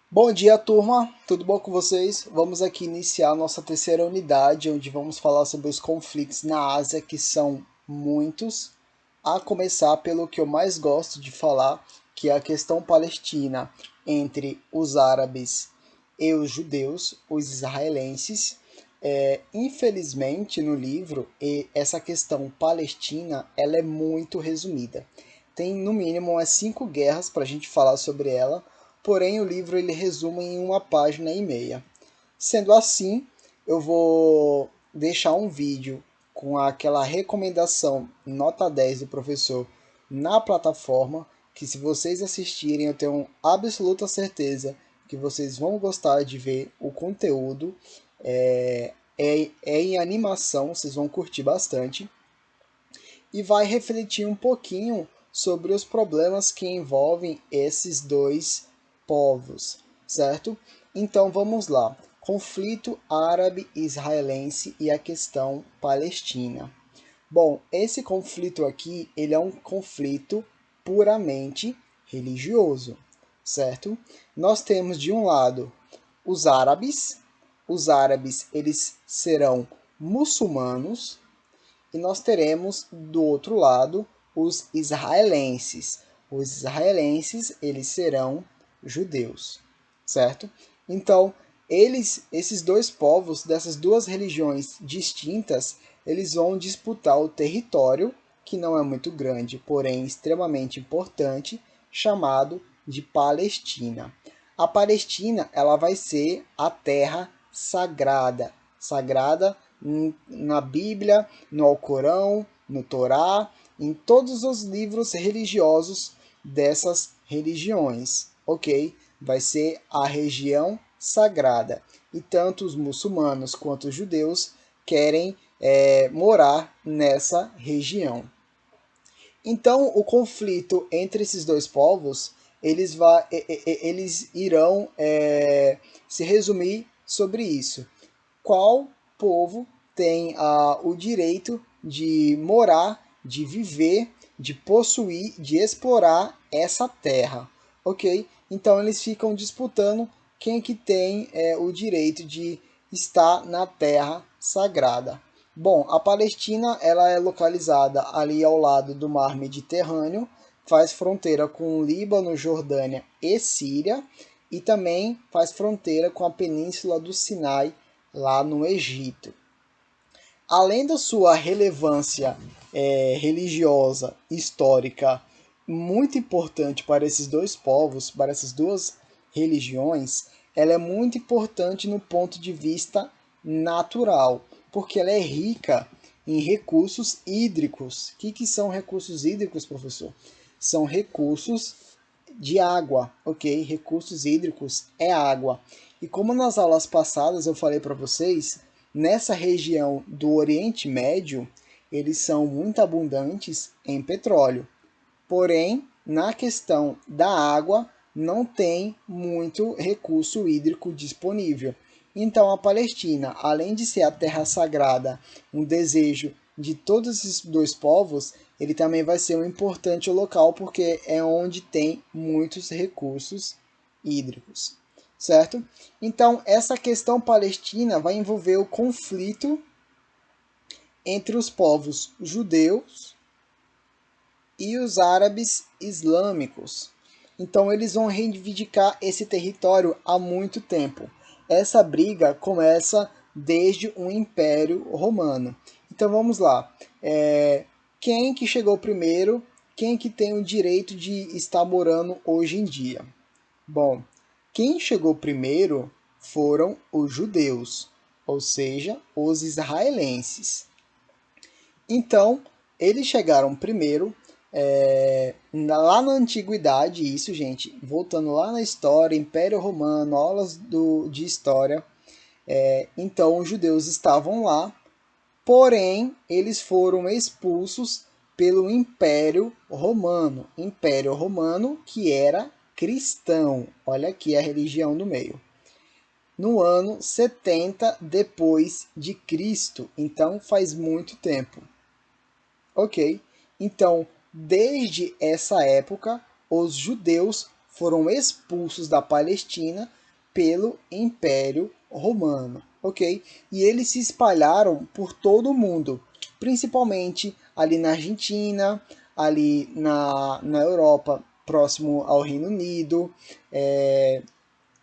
Bom dia, turma. Tudo bom com vocês? Vamos aqui iniciar a nossa terceira unidade, onde vamos falar sobre os conflitos na Ásia, que são muitos. A começar pelo que eu mais gosto de falar, que é a questão palestina entre os árabes e os judeus, os israelenses. Infelizmente, no livro, essa questão palestina ela é muito resumida. Tem no mínimo umas 5 guerras para a gente falar sobre ela, porém o livro ele resume em uma página e meia. Sendo assim, eu vou deixar um vídeo com aquela recomendação nota 10 do professor na plataforma, que se vocês assistirem eu tenho absoluta certeza que vocês vão gostar de ver o conteúdo. É em animação, vocês vão curtir bastante e vai refletir um pouquinho sobre os problemas que envolvem esses dois povos, certo? Então vamos lá. Conflito árabe-israelense e a questão palestina. Bom, esse conflito aqui, ele é um conflito puramente religioso, certo? Nós temos de um lado os árabes. Os árabes, eles serão muçulmanos, e nós teremos do outro lado os israelenses. Os israelenses, eles serão judeus, certo? Então, esses dois povos, dessas duas religiões distintas, eles vão disputar o território, que não é muito grande, porém extremamente importante, chamado de Palestina. A Palestina, ela vai ser a terra sagrada, sagrada na Bíblia, no Alcorão, no Torá, em todos os livros religiosos dessas religiões, ok? Vai ser a região sagrada. E tanto os muçulmanos quanto os judeus querem morar nessa região. Então, o conflito entre esses dois povos, eles irão se resumir sobre isso. Qual povo tem o direito de morar, de viver, de possuir, de explorar essa terra, ok? Então eles ficam disputando quem que tem o direito de estar na terra sagrada. Bom, a Palestina ela é localizada ali ao lado do Mar Mediterrâneo, faz fronteira com o Líbano, Jordânia e Síria, e também faz fronteira com a Península do Sinai, lá no Egito. Além da sua relevância religiosa, histórica, muito importante para esses dois povos, para essas duas religiões, ela é muito importante no ponto de vista natural, porque ela é rica em recursos hídricos. O que são recursos hídricos, professor? São recursos de água, ok? Recursos hídricos é água. E como nas aulas passadas eu falei para vocês, nessa região do Oriente Médio, eles são muito abundantes em petróleo. Porém, na questão da água, não tem muito recurso hídrico disponível. Então, a Palestina, além de ser a terra sagrada, um desejo de todos esses dois povos, ele também vai ser um importante local porque é onde tem muitos recursos hídricos, certo? Então, essa questão palestina vai envolver o conflito entre os povos judeus e os árabes islâmicos. Então eles vão reivindicar esse território há muito tempo. Essa briga começa desde o Império Romano. Então vamos lá. Quem que chegou primeiro? Quem que tem o direito de estar morando hoje em dia? Bom, quem chegou primeiro foram os judeus, ou seja, os israelenses. Então, eles chegaram primeiro, lá na antiguidade, isso, gente, voltando lá na história, Império Romano, aulas de história. Então, os judeus estavam lá, porém, eles foram expulsos pelo Império Romano que era cristão. Olha aqui a religião no meio. No ano 70 depois de Cristo, então faz muito tempo. Ok? Então, desde essa época, os judeus foram expulsos da Palestina pelo Império Romano, ok? E eles se espalharam por todo o mundo, principalmente ali na Argentina, ali na Europa, próximo ao Reino Unido,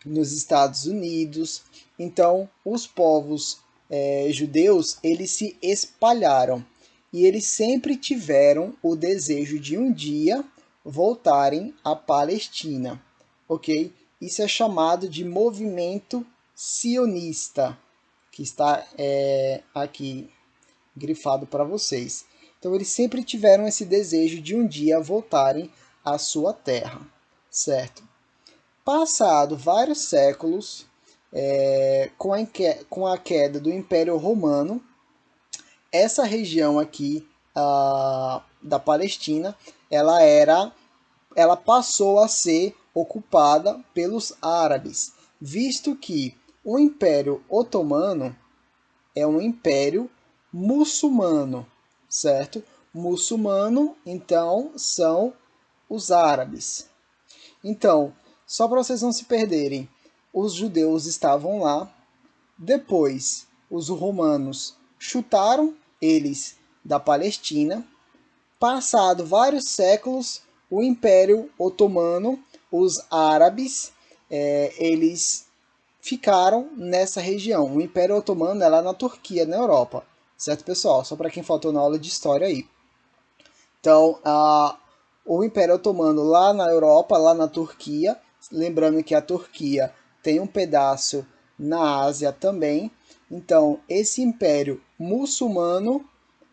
nos Estados Unidos. Então, os povos judeus, eles se espalharam e eles sempre tiveram o desejo de um dia voltarem à Palestina, ok? Isso é chamado de movimento sionista, que está aqui grifado para vocês. Então, eles sempre tiveram esse desejo de um dia voltarem à sua terra, certo? Passado vários séculos, com a queda do Império Romano, essa região aqui da Palestina, ela passou a ser ocupada pelos árabes, visto que o Império Otomano é um império muçulmano, certo? Muçulmano, então, são os árabes. Então, só para vocês não se perderem, os judeus estavam lá, depois os romanos chutaram eles da Palestina, passado vários séculos, o Império Otomano, os árabes, eles ficaram nessa região. O Império Otomano é lá na Turquia, na Europa, certo, pessoal? Só para quem faltou na aula de história aí. Então, o Império Otomano lá na Europa, lá na Turquia, lembrando que a Turquia tem um pedaço na Ásia também. Então, esse Império muçulmano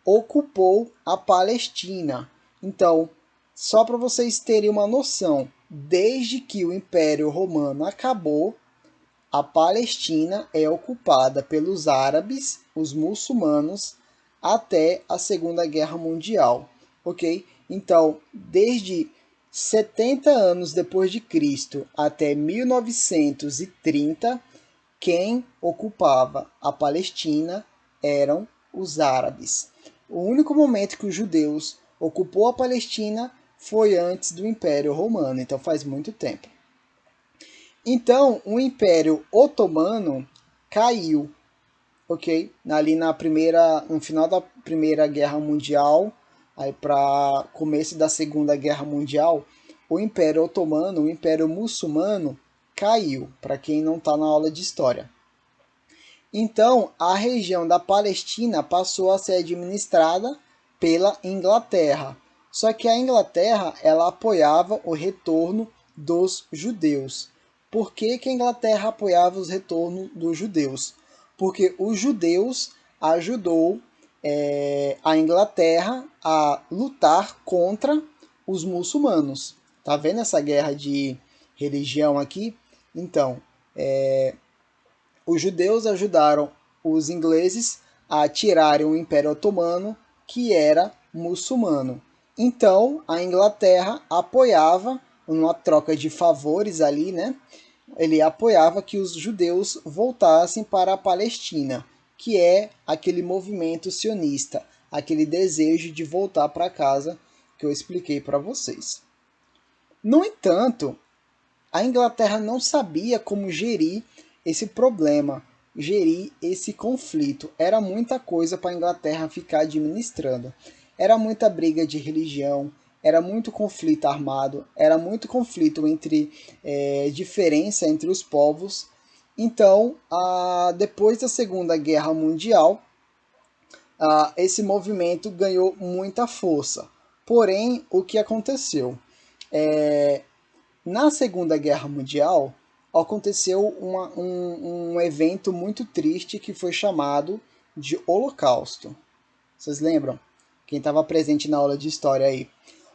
ocupou a Palestina. Então, só para vocês terem uma noção, desde que o Império Romano acabou, a Palestina é ocupada pelos árabes, os muçulmanos, até a Segunda Guerra Mundial, ok? Então, desde 70 anos depois de Cristo até 1930, quem ocupava a Palestina eram os árabes. O único momento que os judeus ocupou a Palestina foi antes do Império Romano, então faz muito tempo. Então, o Império Otomano caiu, ok? Ali no final da Primeira Guerra Mundial, aí para começo da Segunda Guerra Mundial, o Império Otomano, o Império Muçulmano, caiu, para quem não está na aula de história. Então, a região da Palestina passou a ser administrada pela Inglaterra. Só que a Inglaterra, ela apoiava o retorno dos judeus. Por que a Inglaterra apoiava os retornos dos judeus? Porque os judeus ajudou a Inglaterra a lutar contra os muçulmanos. Tá vendo essa guerra de religião aqui? Então, os judeus ajudaram os ingleses a tirarem o Império Otomano, que era muçulmano. Então, a Inglaterra apoiava, numa troca de favores ali, né? Ele apoiava que os judeus voltassem para a Palestina, que é aquele movimento sionista, aquele desejo de voltar para casa que eu expliquei para vocês. No entanto, a Inglaterra não sabia como gerir esse problema, gerir esse conflito. Era muita coisa para a Inglaterra ficar administrando. Era muita briga de religião, era muito conflito armado, era muito conflito entre diferença entre os povos. Então, depois da Segunda Guerra Mundial, esse movimento ganhou muita força. Porém, o que aconteceu? Na Segunda Guerra Mundial, aconteceu um evento muito triste que foi chamado de Holocausto. Vocês lembram? Quem estava presente na aula de história aí.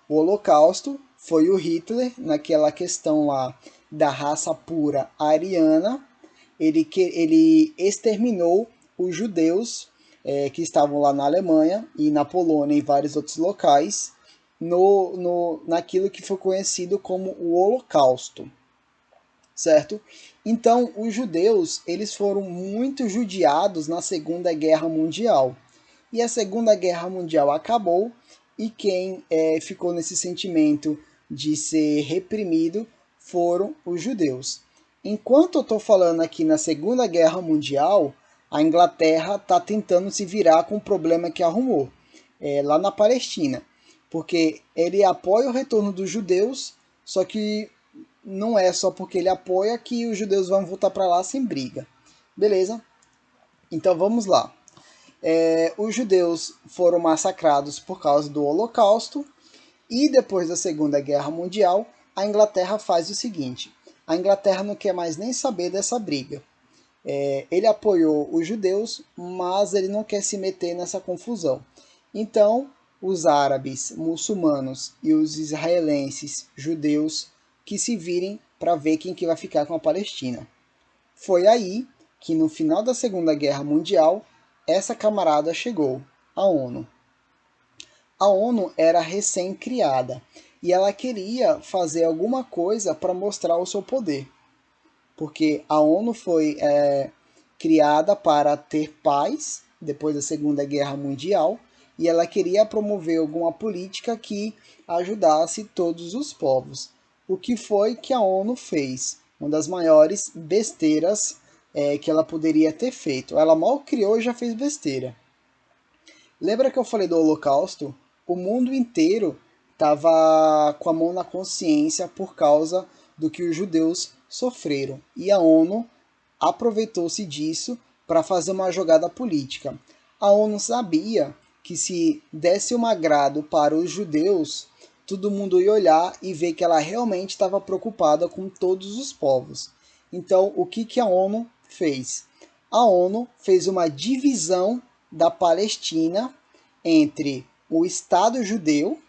O Holocausto foi o Hitler, naquela questão lá da raça pura ariana, ele exterminou os judeus que estavam lá na Alemanha e na Polônia e vários outros locais, naquilo que foi conhecido como o Holocausto, certo? Então, os judeus, eles foram muito judiados na Segunda Guerra Mundial. E a Segunda Guerra Mundial acabou, e quem ficou nesse sentimento de ser reprimido foram os judeus. Enquanto eu estou falando aqui na Segunda Guerra Mundial, a Inglaterra está tentando se virar com o problema que arrumou lá na Palestina, porque ele apoia o retorno dos judeus, só que não é só porque ele apoia que os judeus vão voltar para lá sem briga. Beleza? Então vamos lá. Os judeus foram massacrados por causa do Holocausto, e depois da Segunda Guerra Mundial, a Inglaterra faz o seguinte: a Inglaterra não quer mais nem saber dessa briga. Ele apoiou os judeus, mas ele não quer se meter nessa confusão. Então, os árabes, muçulmanos e os israelenses, judeus, que se virem para ver quem que vai ficar com a Palestina. Foi aí que, no final da Segunda Guerra Mundial, essa camarada chegou, a ONU. A ONU era recém-criada e ela queria fazer alguma coisa para mostrar o seu poder, porque a ONU foi criada para ter paz depois da Segunda Guerra Mundial e ela queria promover alguma política que ajudasse todos os povos. O que foi que a ONU fez? Uma das maiores besteiras que ela poderia ter feito. Ela mal criou e já fez besteira. Lembra que eu falei do Holocausto? O mundo inteiro estava com a mão na consciência por causa do que os judeus sofreram. E a ONU aproveitou-se disso para fazer uma jogada política. A ONU sabia que se desse um agrado para os judeus, todo mundo ia olhar e ver que ela realmente estava preocupada com todos os povos. Então, o que a ONU fez? A ONU fez uma divisão da Palestina entre o Estado judeu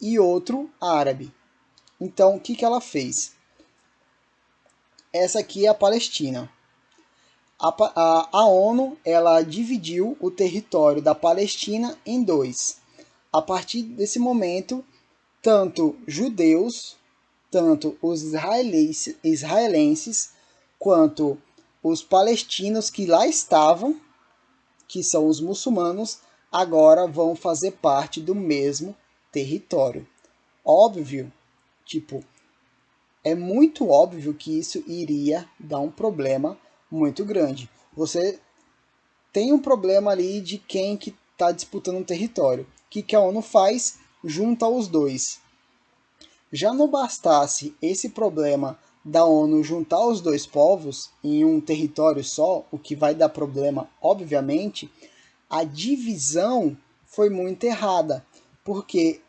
e outro árabe. Então, o que ela fez? Essa aqui é a Palestina. A ONU ela dividiu o território da Palestina em dois. A partir desse momento, tanto judeus, tanto os israelenses quanto os palestinos que lá estavam, que são os muçulmanos, agora vão fazer parte do mesmo território. Óbvio, é muito óbvio que isso iria dar um problema muito grande. Você tem um problema ali de quem que está disputando um território. O que a ONU faz? Junta os dois. Já não bastasse esse problema da ONU juntar os dois povos em um território só, o que vai dar problema, obviamente, a divisão foi muito errada, porque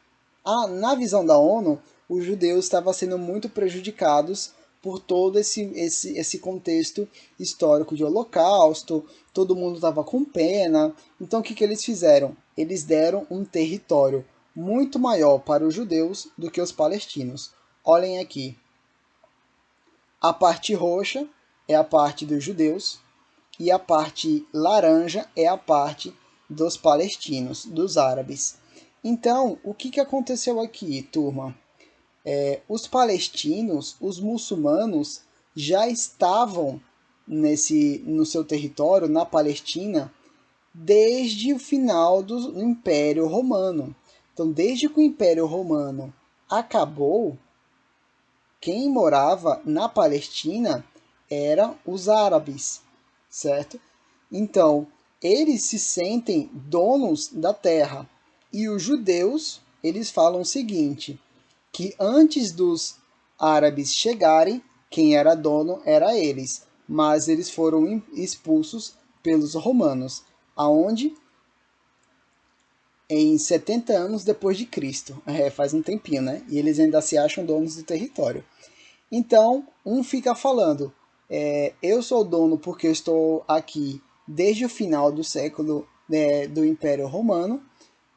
na visão da ONU, os judeus estavam sendo muito prejudicados por todo esse contexto histórico de Holocausto, todo mundo estava com pena. Então o que eles fizeram? Eles deram um território muito maior para os judeus do que os palestinos. Olhem aqui. A parte roxa é a parte dos judeus e a parte laranja é a parte dos palestinos, dos árabes. Então, o que aconteceu aqui, turma? Os palestinos, os muçulmanos, já estavam no seu território, na Palestina, desde o final do Império Romano. Então, desde que o Império Romano acabou, quem morava na Palestina eram os árabes, certo? Então, eles se sentem donos da terra. E os judeus, eles falam o seguinte, que antes dos árabes chegarem, quem era dono era eles, mas eles foram expulsos pelos romanos, aonde? Em 70 anos depois de Cristo. Faz um tempinho, né? E eles ainda se acham donos do território. Então, um fica falando, eu sou dono porque eu estou aqui desde o final do século do Império Romano,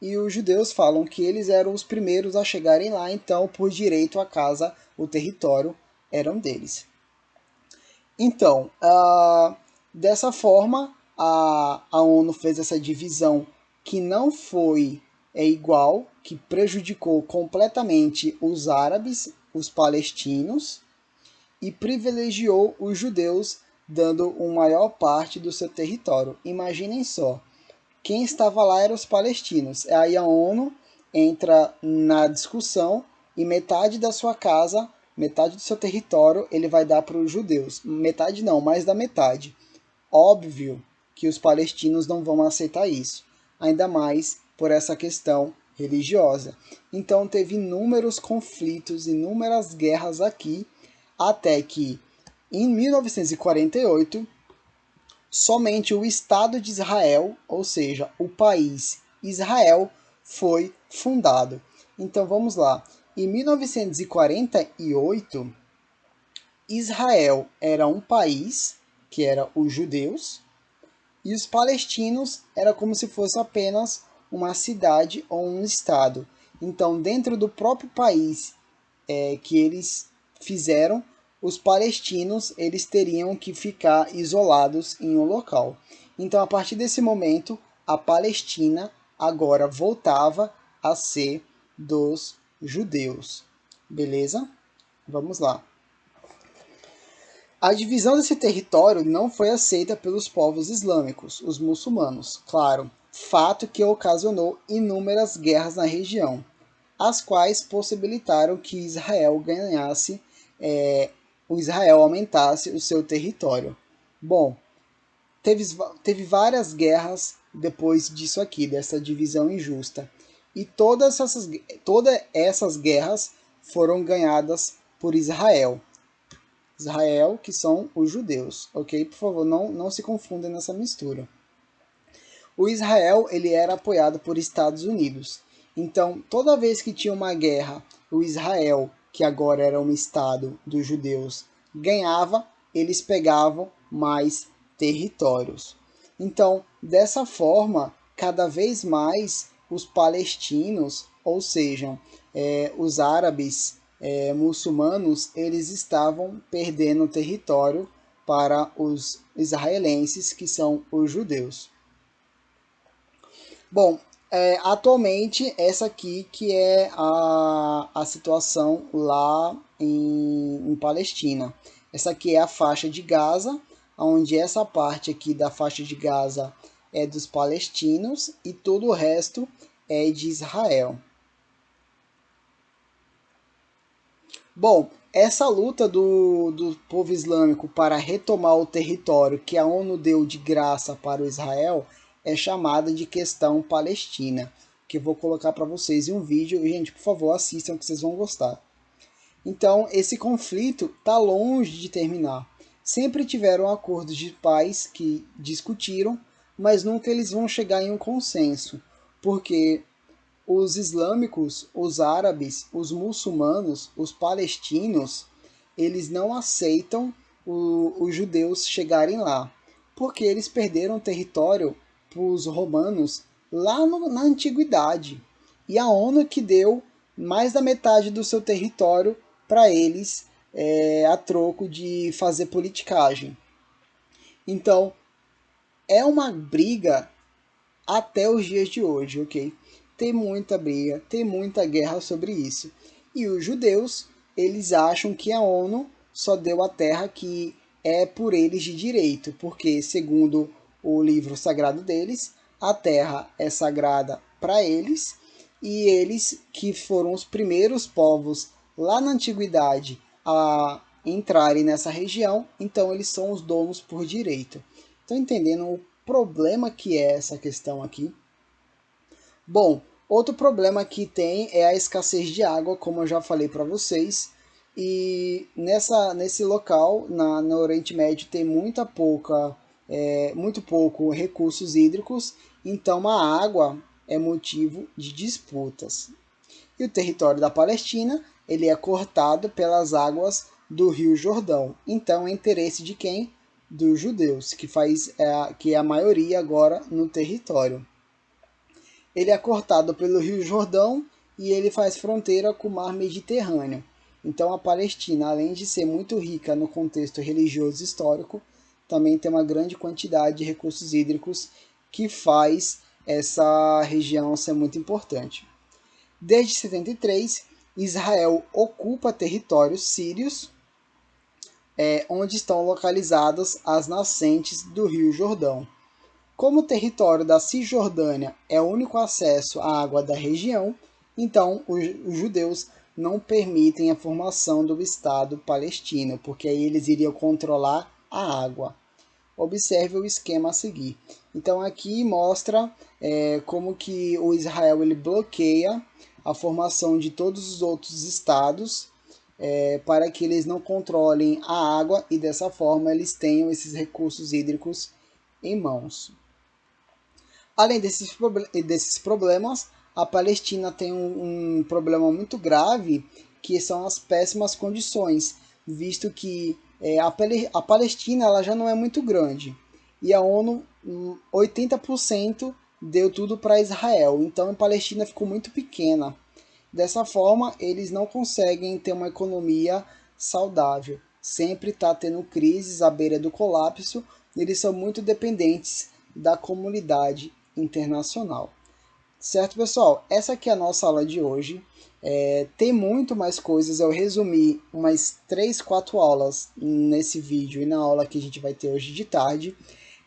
e os judeus falam que eles eram os primeiros a chegarem lá, então, por direito, a casa, o território, eram deles. Então, dessa forma, a ONU fez essa divisão que não foi igual, que prejudicou completamente os árabes, os palestinos, e privilegiou os judeus, dando uma maior parte do seu território. Imaginem só, quem estava lá eram os palestinos. Aí a ONU entra na discussão e metade da sua casa metade do seu território ele vai dar para os judeus. Metade não, mais da metade. Óbvio que os palestinos não vão aceitar isso, ainda mais por essa questão religiosa. Então teve inúmeros conflitos, inúmeras guerras aqui, até que em 1948, somente o Estado de Israel, ou seja, o país Israel, foi fundado. Então vamos lá. Em 1948, Israel era um país, que era os judeus, e os palestinos era como se fosse apenas uma cidade ou um estado. Então, dentro do próprio país que eles fizeram, os palestinos eles teriam que ficar isolados em um local. Então, a partir desse momento, a Palestina agora voltava a ser dos judeus. Beleza? Vamos lá. A divisão desse território não foi aceita pelos povos islâmicos, os muçulmanos, claro, fato que ocasionou inúmeras guerras na região, as quais possibilitaram que Israel ganhasse, o Israel aumentasse o seu território. Bom, teve várias guerras depois disso aqui, dessa divisão injusta, e todas essas guerras foram ganhadas por Israel. Israel, que são os judeus, ok? Por favor, não se confundam nessa mistura. O Israel ele era apoiado por Estados Unidos. Então, toda vez que tinha uma guerra, o Israel, que agora era um estado dos judeus, ganhava, eles pegavam mais territórios. Então, dessa forma, cada vez mais os palestinos, ou seja, os árabes muçulmanos, eles estavam perdendo território para os israelenses, que são os judeus. Bom, atualmente essa aqui que é a situação lá em Palestina. Essa aqui é a faixa de Gaza, onde essa parte aqui da faixa de Gaza é dos palestinos e todo o resto é de Israel. Bom, essa luta do povo islâmico para retomar o território que a ONU deu de graça para o Israel é chamada de questão palestina, que eu vou colocar para vocês em um vídeo. E, gente, por favor, assistam que vocês vão gostar. Então, esse conflito está longe de terminar. Sempre tiveram acordos de paz que discutiram, mas nunca eles vão chegar em um consenso, porque os islâmicos, os árabes, os muçulmanos, os palestinos, eles não aceitam os judeus chegarem lá, porque eles perderam território para os romanos lá na antiguidade. E a ONU que deu mais da metade do seu território para eles a troco de fazer politicagem. Então, é uma briga até os dias de hoje, ok? Tem muita briga, tem muita guerra sobre isso. E os judeus, eles acham que a ONU só deu a terra que é por eles de direito, porque, segundo o livro sagrado deles, a terra é sagrada para eles, e eles, que foram os primeiros povos lá na antiguidade a entrarem nessa região, então eles são os donos por direito. Estão entendendo o problema que é essa questão aqui? Bom, outro problema que tem é a escassez de água, como eu já falei para vocês. E nesse local, no Oriente Médio, tem muito pouco recursos hídricos, então a água é motivo de disputas. E o território da Palestina ele é cortado pelas águas do Rio Jordão. Então é interesse de quem? Dos judeus, que é a maioria agora no território. Ele é cortado pelo Rio Jordão e ele faz fronteira com o Mar Mediterrâneo. Então a Palestina, além de ser muito rica no contexto religioso e histórico, também tem uma grande quantidade de recursos hídricos que faz essa região ser muito importante. Desde 73, Israel ocupa territórios sírios, onde estão localizadas as nascentes do Rio Jordão. Como o território da Cisjordânia é o único acesso à água da região, então os judeus não permitem a formação do Estado palestino, porque aí eles iriam controlar a água. Observe o esquema a seguir. Então aqui mostra como que o Israel ele bloqueia a formação de todos os outros estados para que eles não controlem a água e dessa forma eles tenham esses recursos hídricos em mãos. Além desses problemas, a Palestina tem um problema muito grave, que são as péssimas condições, visto que a Palestina ela já não é muito grande, e a ONU, 80% deu tudo para Israel, então a Palestina ficou muito pequena. Dessa forma, eles não conseguem ter uma economia saudável. Sempre está tendo crises à beira do colapso, e eles são muito dependentes da comunidade internacional. Certo, pessoal? Essa aqui é a nossa aula de hoje. Tem muito mais coisas, eu resumi umas 3, 4 aulas nesse vídeo e na aula que a gente vai ter hoje de tarde.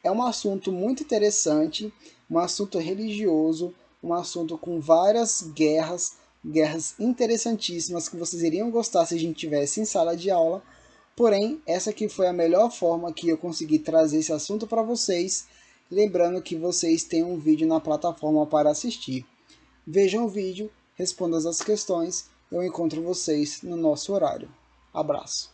É um assunto muito interessante, um assunto religioso, um assunto com várias guerras interessantíssimas que vocês iriam gostar se a gente tivesse em sala de aula. Porém, essa aqui foi a melhor forma que eu consegui trazer esse assunto para vocês, lembrando que vocês têm um vídeo na plataforma para assistir. Vejam o vídeo, respondam as questões, eu encontro vocês no nosso horário. Abraço!